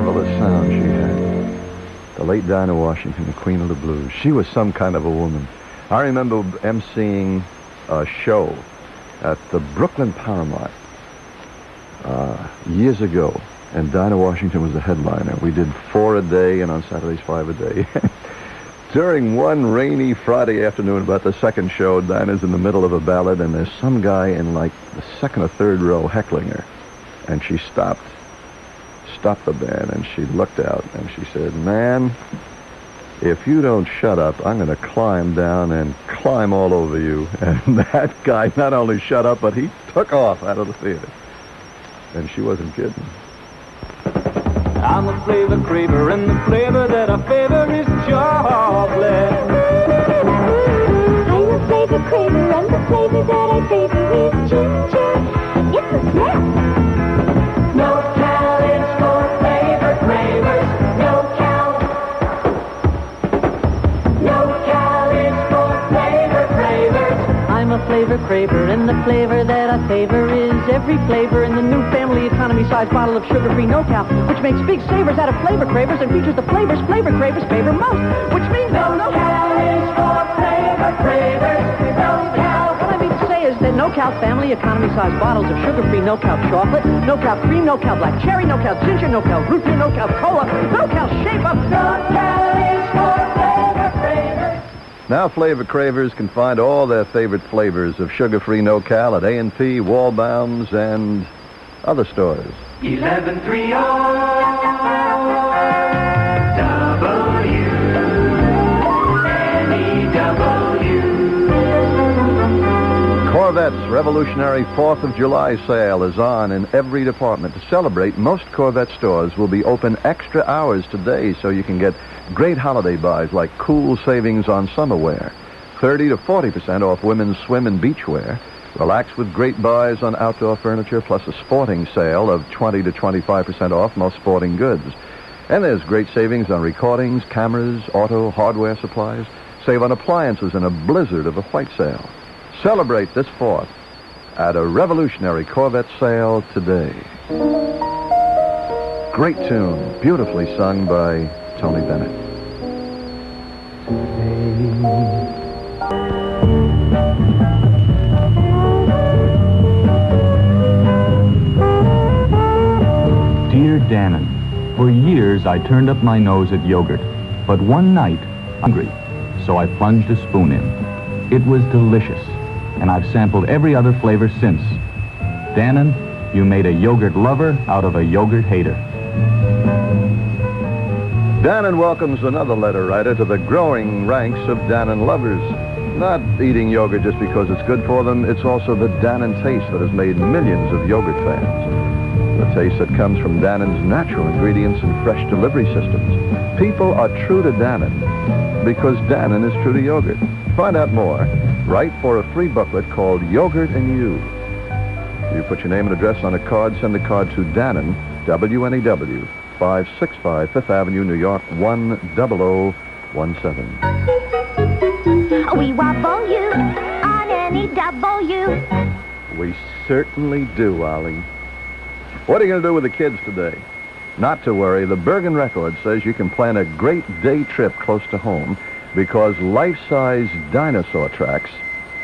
marvelous sound she had. The late Dinah Washington, the queen of the blues. She was some kind of a woman. I remember emceeing a show at the Brooklyn Paramount years ago, and Dinah Washington was the headliner. We did 4 a day, and on Saturdays 5 a day. During one rainy Friday afternoon, about the second show, Dinah's in the middle of a ballad, and there's some guy in like the second or third row heckling her. And she stopped the band, and she looked out, and she said, "Man, if you don't shut up, I'm going to climb down and climb all over you." And that guy not only shut up, but he took off out of the theater. And she wasn't kidding. I'm a flavor craver, and the flavor that I favor is chocolate. I'm a flavor craver, and the flavor that I favor is ginger. It's a snap. No cal is for flavor cravers. No cal. No cal is for flavor cravers. I'm a flavor craver, and the flavor that I favor is every flavor in the new family economy-sized bottle of sugar-free no-cal, which makes big savers out of flavor cravers and features the flavors flavor cravers favor most, which means No cal is for flavor cravers. No cal. What I mean to say is that no-cal family economy-sized bottles of sugar-free no-cal chocolate, no-cal cream, no-cal black cherry, no-cal ginger, no-cal root beer, no-cal cola, no-cal shape-up. No cal is for flavor cravers. Now flavor cravers can find all their favorite flavors of sugar-free no-cal at A&P, Wallbaum's, and other stores. 1130 WNEW. Corvette's revolutionary 4th of July sale is on in every department. To celebrate, most Corvette stores will be open extra hours today, so you can get great holiday buys like cool savings on summer wear, 30 to 40% off women's swim and beach wear. Relax with great buys on outdoor furniture, plus a sporting sale of 20 to 25% off most sporting goods. And there's great savings on recordings, cameras, auto, hardware supplies. Save on appliances in a blizzard of a white sale. Celebrate this 4th at a revolutionary Corvette sale today. Great tune, beautifully sung by Tony Bennett. Dear Dannon, for years I turned up my nose at yogurt, but one night, hungry, so I plunged a spoon in. It was delicious, and I've sampled every other flavor since. Dannon, you made a yogurt lover out of a yogurt hater. Dannon welcomes another letter writer to the growing ranks of Dannon lovers. Not eating yogurt just because it's good for them, it's also the Dannon taste that has made millions of yogurt fans. The taste that comes from Dannon's natural ingredients and fresh delivery systems. People are true to Dannon because Dannon is true to yogurt. Find out more. Write for a free booklet called Yogurt and You. You put your name and address on a card, send the card to Dannon, WNEW, 565 Fifth Avenue, New York, 10017. We wobble you on any W. We certainly do, Ollie. What are you going to do with the kids today? Not to worry, the Bergen Record says you can plan a great day trip close to home because life-size dinosaur tracks,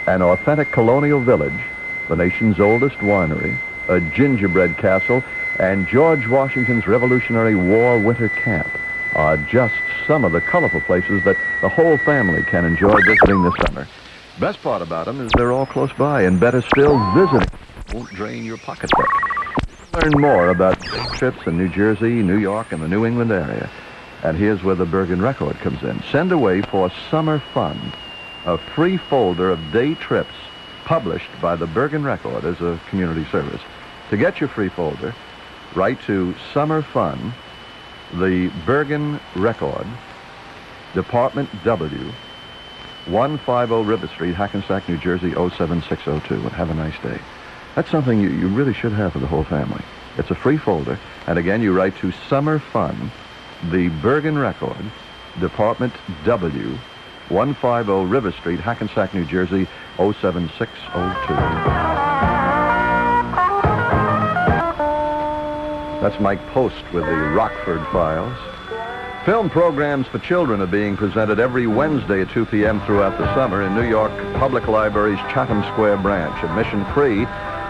an authentic colonial village, the nation's oldest winery, a gingerbread castle, and George Washington's Revolutionary War winter camp are just some of the colorful places that the whole family can enjoy visiting this summer. Best part about them is they're all close by, and better still, visiting won't drain your pocketbook. Learn more about day trips in New Jersey, New York, and the New England area. And here's where the Bergen Record comes in. Send away for Summer Fun, a free folder of day trips published by the Bergen Record as a community service. To get your free folder, write to Summer Fun, the Bergen Record, Department W, 150 River Street, Hackensack, New Jersey, 07602. And have a nice day. That's something you really should have for the whole family. It's a free folder. And again, you write to Summer Fun, the Bergen Record, Department W, 150 River Street, Hackensack, New Jersey, 07602. That's Mike Post with the Rockford Files. Film programs for children are being presented every Wednesday at 2 p.m. throughout the summer in New York Public Library's Chatham Square branch. Admission free.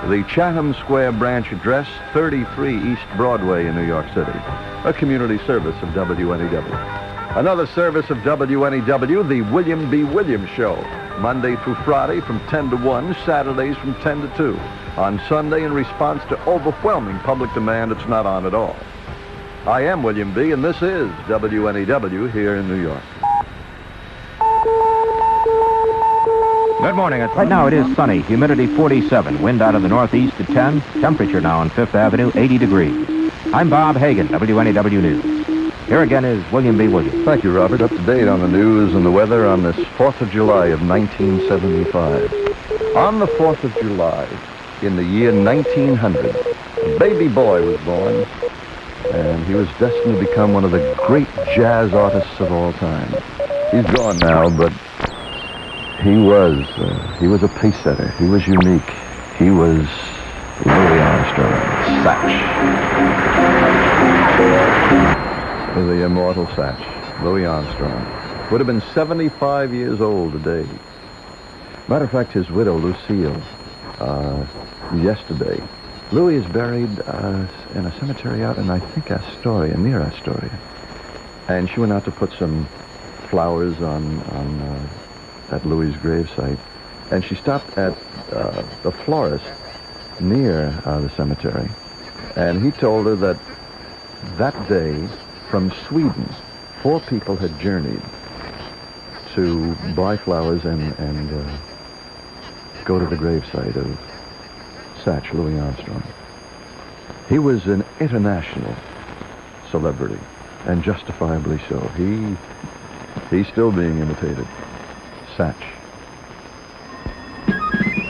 The Chatham Square branch address, 33 East Broadway in New York City. A community service of WNEW. Another service of WNEW, the William B. Williams Show. Monday through Friday from 10 to 1, Saturdays from 10 to 2. On Sunday, in response to overwhelming public demand, it's not on at all. I am William B., and this is WNEW here in New York. Good morning. Right now it is sunny. Humidity 47. Wind out of the northeast at 10. Temperature now on 5th Avenue, 80 degrees. I'm Bob Hagan, WNEW News. Here again is William B. Williams. Thank you, Robert. Up to date on the news and the weather on this 4th of July of 1975. On the 4th of July, in the year 1900, a baby boy was born, and he was destined to become one of the great jazz artists of all time. He's gone now, but he was a pace setter. He was unique. He was Louis Armstrong, Satch. The immortal Satch, Louis Armstrong. Would have been 75 years old today. Matter of fact, his widow, Lucille, yesterday. Louis is buried in a cemetery out in, I think, Astoria, near Astoria. And she went out to put some flowers at Louis' gravesite. And she stopped at the florist near the cemetery. And he told her that day, from Sweden, 4 people had journeyed to buy flowers and go to the gravesite of Satch, Louis Armstrong. He was an international celebrity, and justifiably so. He's still being imitated. Satch.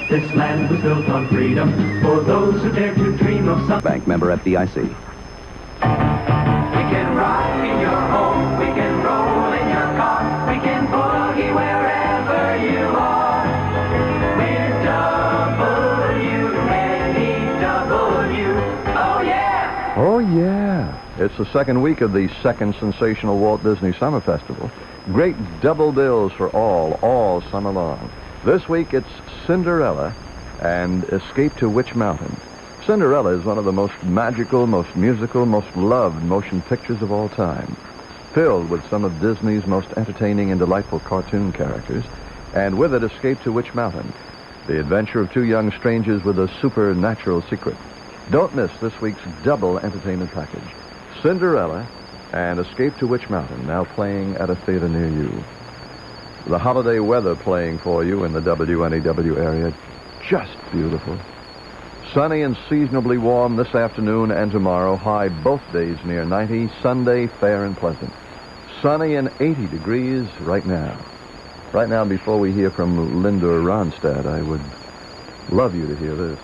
This land was built on freedom for those who dare to dream of some. Bank member FDIC. We can rock in your home, we can roll in your car, we can boogie wherever you are. We're WNEW. Oh yeah! Oh, yeah. It's the second week of the second sensational Walt Disney Summer Festival. Great double bills for all summer long. This week it's Cinderella and Escape to Witch Mountain. Cinderella is one of the most magical, most musical, most loved motion pictures of all time. Filled with some of Disney's most entertaining and delightful cartoon characters. And with it, Escape to Witch Mountain, the adventure of 2 young strangers with a supernatural secret. Don't miss this week's double entertainment package. Cinderella and Escape to Witch Mountain, now playing at a theater near you. The holiday weather playing for you in the WNEW area, just beautiful. Sunny and seasonably warm this afternoon and tomorrow, high both days near 90, Sunday fair and pleasant. Sunny and 80 degrees right now. Right now, before we hear from Linda Ronstadt, I would love you to hear this.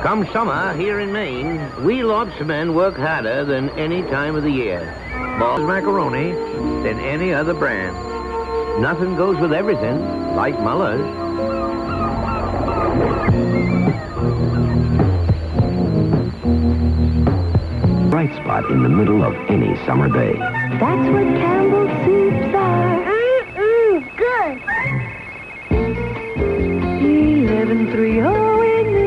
Come summer, here in Maine, we lobstermen work harder than any time of the year. Ball's macaroni than any other brand. Nothing goes with everything, like Muller's. Bright spot in the middle of any summer day. That's what Campbell's soups are. Good. 1130 in New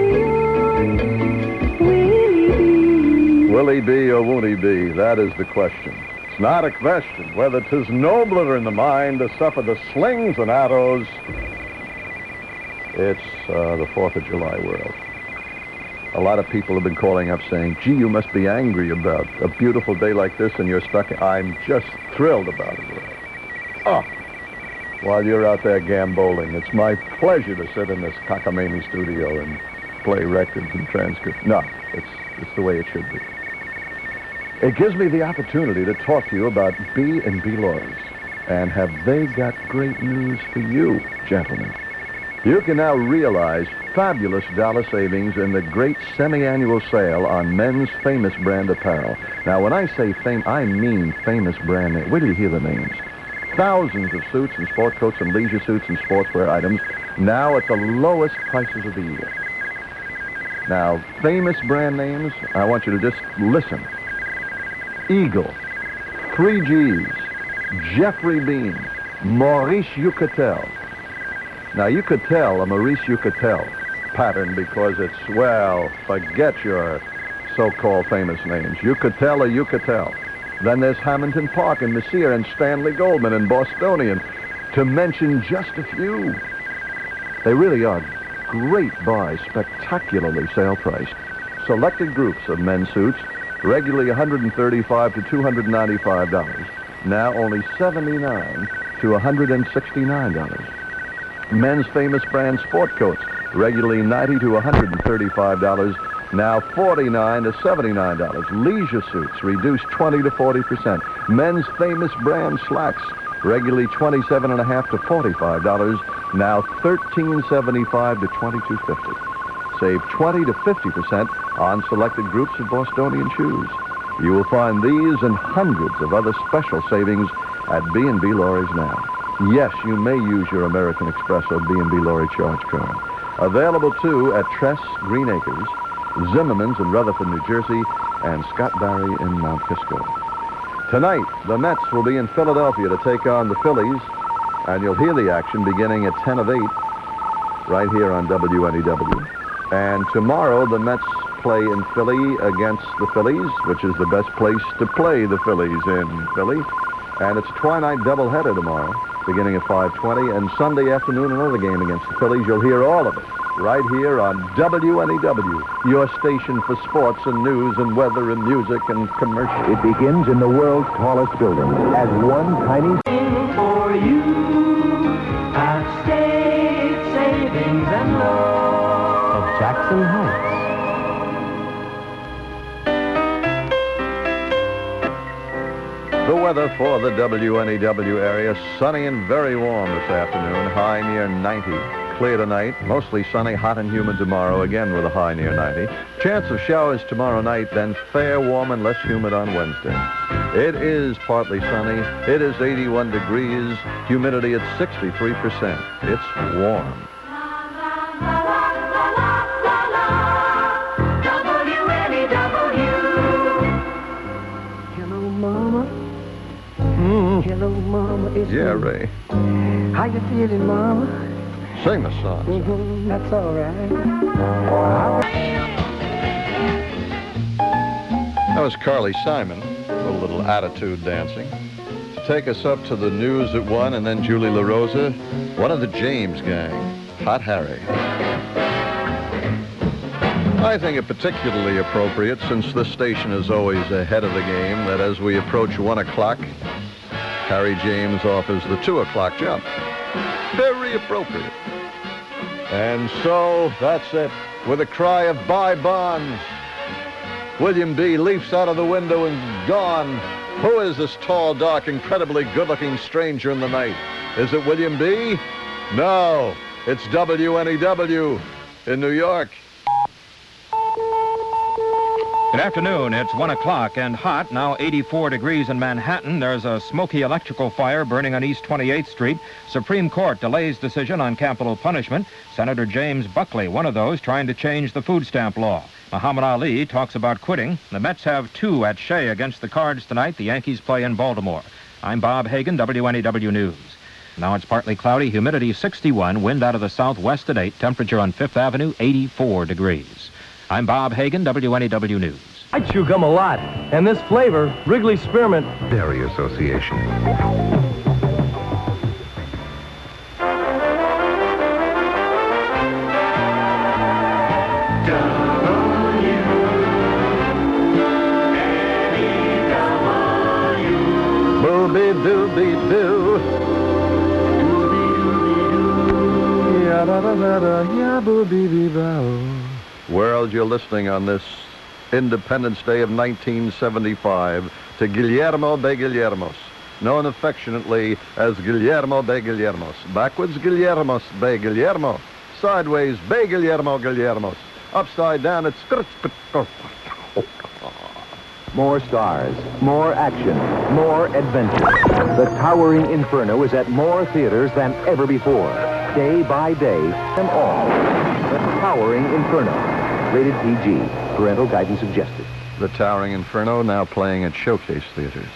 York. Will he be or won't he be? That is the question. It's not a question whether 'tis nobler in the mind to suffer the slings and arrows. It's the 4th of July world. A lot of people have been calling up saying, gee, you must be angry about a beautiful day like this and you're stuck. I'm just thrilled about it. Oh, while you're out there gamboling, it's my pleasure to sit in this cockamamie studio and play records and transcripts. No, it's the way it should be. It gives me the opportunity to talk to you about B&B Lawyers. And have they got great news for you, gentlemen? You can now realize fabulous dollar savings in the great semi-annual sale on men's famous brand apparel. Now, when I say I mean famous brand name. Where do you hear the names? Thousands of suits and sport coats and leisure suits and sportswear items now at the lowest prices of the year. Now, famous brand names, I want you to just listen. Eagle, 3Gs, Jeffrey Bean, Maurice Yucatel. Now, you could tell a Maurice Yucatel pattern because it's, well, forget your so-called famous names. Yucatel or Yucatel. Then there's Hamilton Park and Messier and Stanley Goldman and Bostonian, to mention just a few. They really are great buys, spectacularly sale-priced. Selected groups of men's suits, regularly $135 to $295, now only $79 to $169. Men's famous brand sport coats, regularly $90 to $135, now $49 to $79. Leisure suits, reduced 20 to 40%. Men's famous brand slacks, regularly $27.5 to $45, now $13.75 to $22.50. Save 20 to 50% on selected groups of Bostonian shoes. You will find these and hundreds of other special savings at B&B Lorries now. Yes, you may use your American Express or B&B Lorry charge card. Available, too, at Tress, Green Acres, Zimmerman's in Rutherford, New Jersey, and Scott Barry in Mount Kisco. Tonight, the Mets will be in Philadelphia to take on the Phillies, and you'll hear the action beginning at 10 of 8 right here on WNEW. And tomorrow, the Mets play in Philly against the Phillies, which is the best place to play the Phillies in Philly. And it's a twilight doubleheader tomorrow, beginning at 5:20, and Sunday afternoon, another game against the Phillies. You'll hear all of it right here on WNEW, your station for sports and news and weather and music and commercials. It begins in the world's tallest building as one tiny... For you, have state savings and loan of Jackson Heights. The weather for the WNEW area, sunny and very warm this afternoon, high near 90. Clear tonight, mostly sunny, hot and humid tomorrow, again with a high near 90. Chance of showers tomorrow night, then fair, warm, and less humid on Wednesday. It is partly sunny. It is 81 degrees, humidity at 63%. It's warm. Hello, Mama. Hello, Mama. It's Yeah, me. Ray. How you feeling, Mama? Sing the song. That's all right. That was Carly Simon, a little attitude dancing. To take us up to the news at 1, and then Julie LaRosa, one of the James gang, Hot Harry. I think it particularly appropriate, since this station is always ahead of the game, that as we approach 1 o'clock, Harry James offers the 2 o'clock jump. Very appropriate. And so, that's it. With a cry of bye bonds, William B. leaps out of the window and gone. Who is this tall, dark, incredibly good-looking stranger in the night? Is it William B.? No, it's WNEW in New York. Good afternoon. It's 1 o'clock and hot, now 84 degrees in Manhattan. There's a smoky electrical fire burning on East 28th Street. Supreme Court delays decision on capital punishment. Senator James Buckley, one of those trying to change the food stamp law. Muhammad Ali talks about quitting. The Mets have 2 at Shea against the Cards tonight. The Yankees play in Baltimore. I'm Bob Hagan, WNEW News. Now it's partly cloudy, humidity 61, wind out of the southwest at 8, temperature on 5th Avenue 84 degrees. I'm Bob Hagan, WNEW News. I chew gum a lot, and this flavor, Wrigley Spearmint Dairy Association. Booby-dooby-doo. Ya-da-da-da-da-ya-boo-bee-bee-bow. World, you're listening on this Independence Day of 1975 to Guillermo de Guillermos, known affectionately as Guillermo de Guillermos. Backwards, Guillermos de Guillermo. Sideways, Be Guillermo Guillermos. Upside down, it's... More stars, more action, more adventure. The Towering Inferno is at more theaters than ever before. Day by day, and all. The Towering Inferno. Rated PG. Parental guidance suggested. The Towering Inferno now playing at Showcase Theaters.